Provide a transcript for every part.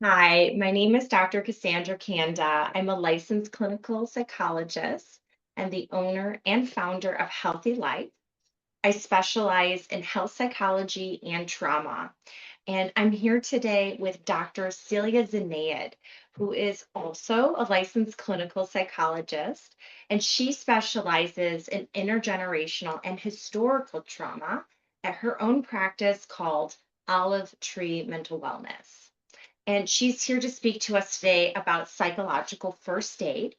Hi, my name is Dr. Cassandra Kanda. I'm a licensed clinical psychologist and the owner and founder of Healthy Life. I specialize in health psychology and trauma. And I'm here today with Dr. Celia Zinaid, who is also a licensed clinical psychologist, and she specializes in intergenerational and historical trauma at her own practice called Olive Tree Mental Wellness. And she's here to speak to us today about psychological first aid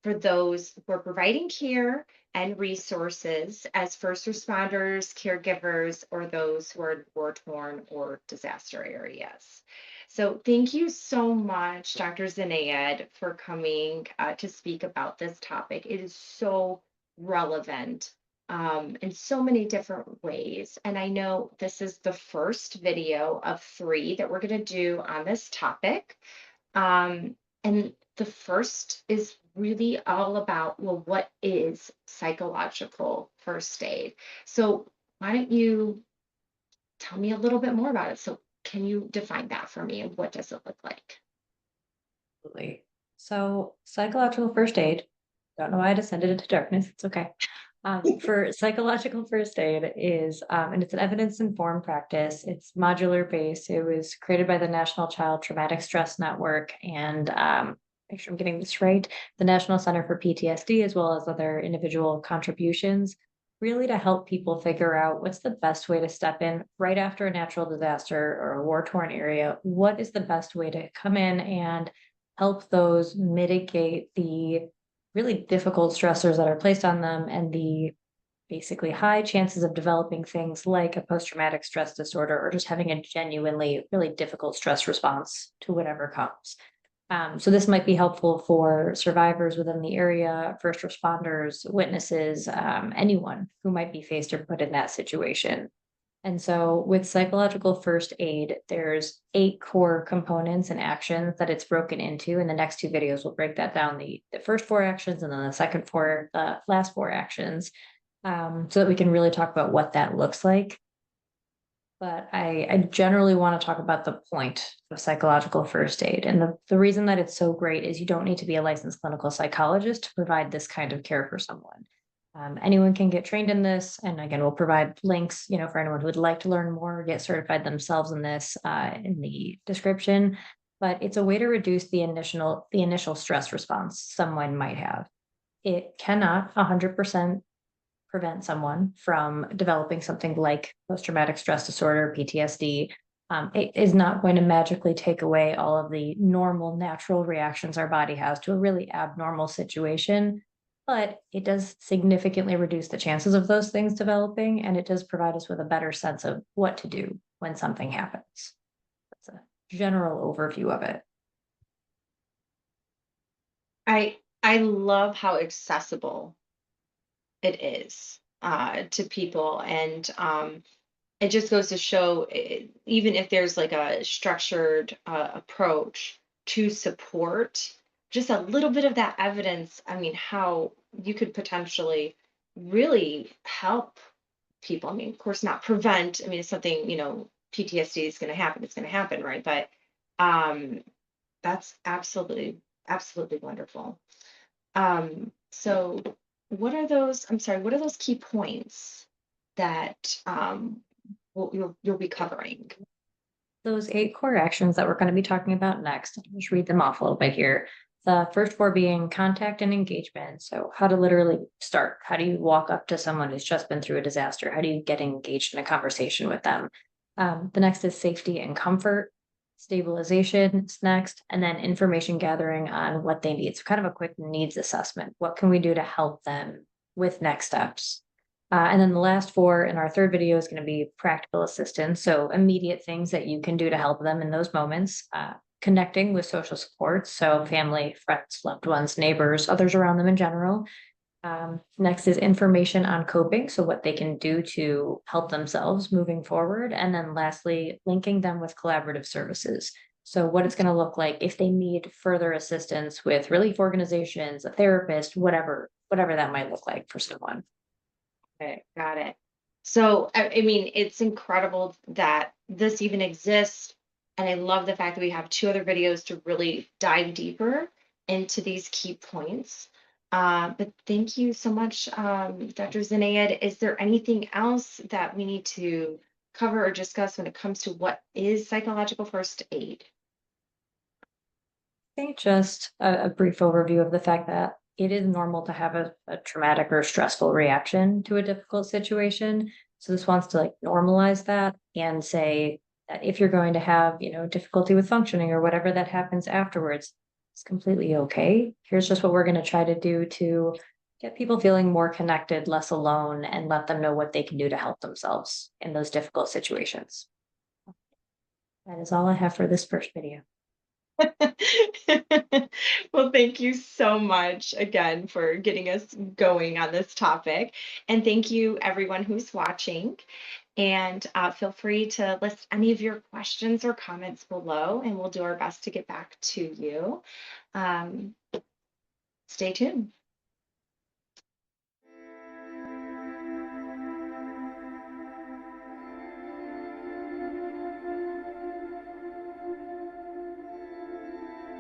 for those who are providing care and resources as first responders, caregivers, or those who are in war torn or disaster areas. So, thank you so much, Dr. Zinayed, for coming to speak about this topic. It is so relevant in so many different ways. And I know this is the first video of three that we're going to do on this topic. And the first is really all about, well, what is psychological first aid? So why don't you tell me a little bit more about it? So can you define that for me and what does it look like? Absolutely. So, psychological first aid, don't know why I descended into darkness. It's okay. For psychological first aid and it's an evidence-informed practice. It's modular based. It was created by the National Child Traumatic Stress Network and make sure I'm getting this right, the National Center for PTSD, as well as other individual contributions, really to help people figure out what's the best way to step in right after a natural disaster or a war-torn area. What is the best way to come in and help those mitigate the really difficult stressors that are placed on them and the basically high chances of developing things like a post-traumatic stress disorder or just having a genuinely really difficult stress response to whatever comes. So this might be helpful for survivors within the area, first responders, witnesses, anyone who might be faced or put in that situation. And so with psychological first aid, there's 8 core components and actions that it's broken into. In the next two videos, we'll break that down, the first 4 actions and then the last 4 actions, so that we can really talk about what that looks like. But I generally want to talk about the point of psychological first aid. And the reason that it's so great is you don't need to be a licensed clinical psychologist to provide this kind of care for someone. Anyone can get trained in this. And again, we'll provide links, for anyone who would like to learn more, get certified themselves in this in the description. But it's a way to reduce the initial stress response someone might have. It cannot 100% prevent someone from developing something like post-traumatic stress disorder, PTSD. It is not going to magically take away all of the normal, natural reactions our body has to a really abnormal situation, but it does significantly reduce the chances of those things developing, and it does provide us with a better sense of what to do when something happens. That's a general overview of it. I love how accessible it is to people. And it just goes to show, even if there's like a structured approach to support just a little bit of that evidence, I mean, how you could potentially really help people. I mean, of course, not prevent. I mean, it's something, PTSD is going to happen. It's going to happen, right? But um, that's absolutely wonderful. So I'm sorry, what are those key points that you'll be covering? Those 8 core actions that we're going to be talking about next, I'll just read them off a little bit here. The first 4 being contact and engagement. So, how to literally start. How do you walk up to someone who's just been through a disaster? How do you get engaged in a conversation with them? The next is safety and comfort. Stabilization is next, and then information gathering on what they need. So, kind of a quick needs assessment. What can we do to help them with next steps? And then the last 4 in our third video is going to be practical assistance. So immediate things that you can do to help them in those moments. Connecting with social support. So family, friends, loved ones, neighbors, others around them in general. Next is information on coping. So what they can do to help themselves moving forward. And then lastly, linking them with collaborative services. So what it's going to look like if they need further assistance with relief organizations, a therapist, whatever that might look like for someone. Okay, got it. So, I mean, it's incredible that this even exists And I love the fact that we have two other videos to really dive deeper into these key points. But thank you so much, Dr. Zinayed. Is there anything else that we need to cover or discuss when it comes to what is psychological first aid? Think just a brief overview of the fact that it is normal to have a traumatic or stressful reaction to a difficult situation. So this wants to like normalize that and say that if you're going to have, difficulty with functioning or whatever that happens afterwards, it's completely okay. Here's just what we're going to try to do to get people feeling more connected, less alone, and let them know what they can do to help themselves in those difficult situations. That is all I have for this first video. Well, thank you so much again for getting us going on this topic. And thank you, everyone who's watching. And feel free to list any of your questions or comments below, and we'll do our best to get back to you. Um, Stay tuned.